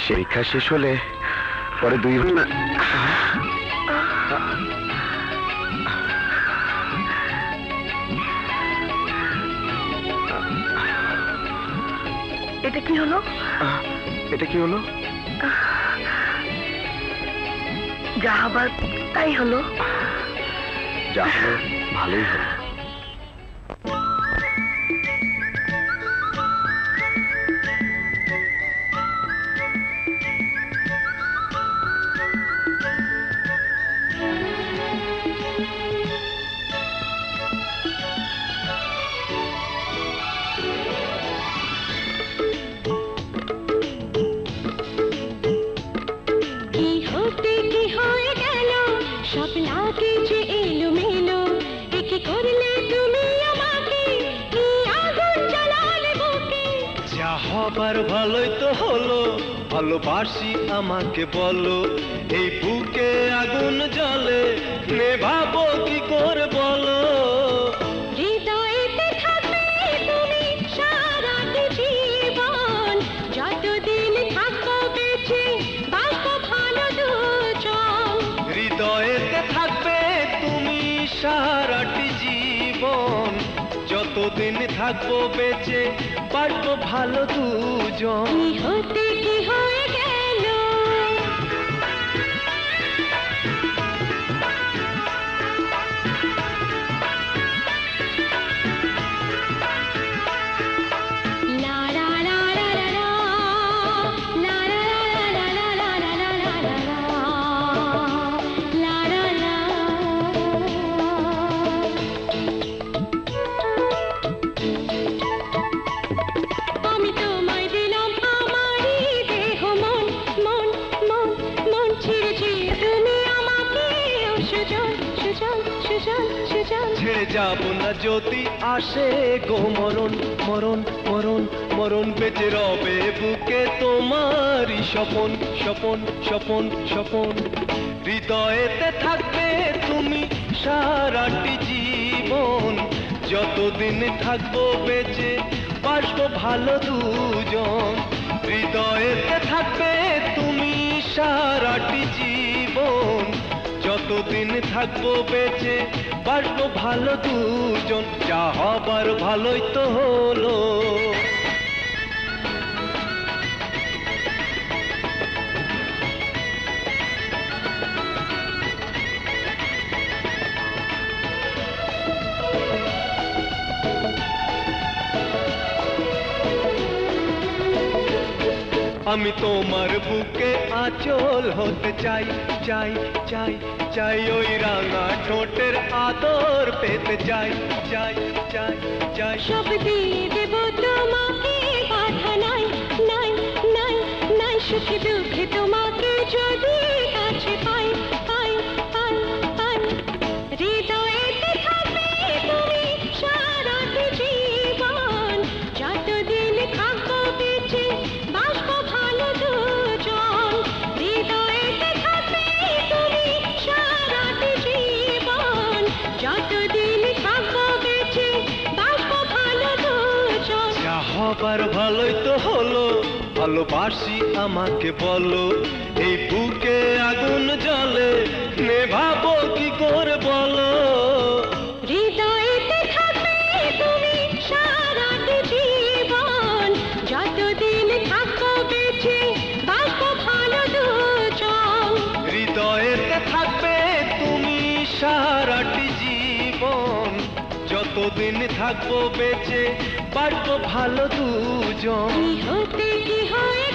পরীক্ষা শেষ হলে পরে দুই এটা কি হলো? এটা কি হলো? যা হবার তাই হলো। যা হলো ভালোই হলো। ভালোই তো হলো, ভালোবাসি আমাকে বলো, এই বুকে আগুন জ্বলে নেভাবো কি করে বলো। হৃদয়েতে থাকবে তুমি সারাটি জীবন, যতদিন থাকবো বেঁচে বাঁচবো ভালো দুজন। হৃদয়েতে থাকবে তুমি সারাটি জীবন, যতদিন থাকবো বেঁচে বাঁচবো ভালো দুজন। কি হতে কি হয়ে গেল, ছেড়ে যাব না যদি আসে গো মরণ, মরণ মরণ মরণ, বেঁচে রবে বুকে তোমারই স্বপন, স্বপন স্বপন স্বপন। হৃদয়েতে থাকবে তুমি সারাটি জীবন, যতদিন থাকবো বেঁচে বাঁচবো ভালো দুজন। হৃদয়েতে থাকবে তুমি সারাটি জীবন, যতদিন থাকবো বেঁচে বাঁচবো ভালো দুজন। যা হবার ভালোই তো হলো। আমি তোমার বুকে আঁচল হতে চাই, চাই চাই চাই, ওই রাঙা ঠোঁটের আদর পেতে চাই, চাই চাই চাই। সব দিয়ে দেব তোমাকে, বাধা নাই নাই নাই নাই, সুখে দুঃখে তোমাকে যদি কাছে পাই পাই পাই পাই। হৃদয়েতে থাকবে তুমি সারাটি জীবন, যতদিন থাকবো বেঁচে বাঁচবো ভালো দুজন। হৃদয়েতে থাকবে তুমি সারাটি জীবন, যতদিন থাকবো বেঁচে বাঁচবো ভালো দুজন। যা হবার ভালোই তো হলো, ভালোবাসি আমাকে বলো, এই বুকে আগুন জ্বলে নেভাবো কি করে বলো। হৃদয়েতে থাকবে তুমি সারাটি জীবন, যতদিন থাকবো বেঁচে বাঁচবো ভালো দুজন। হৃদয়েতে থাকবে তুমি সারাটি জীবন, যতদিন থাকবো বেঁচে বাঁচবো ভালো দুজন। কি হতে কি হয়ে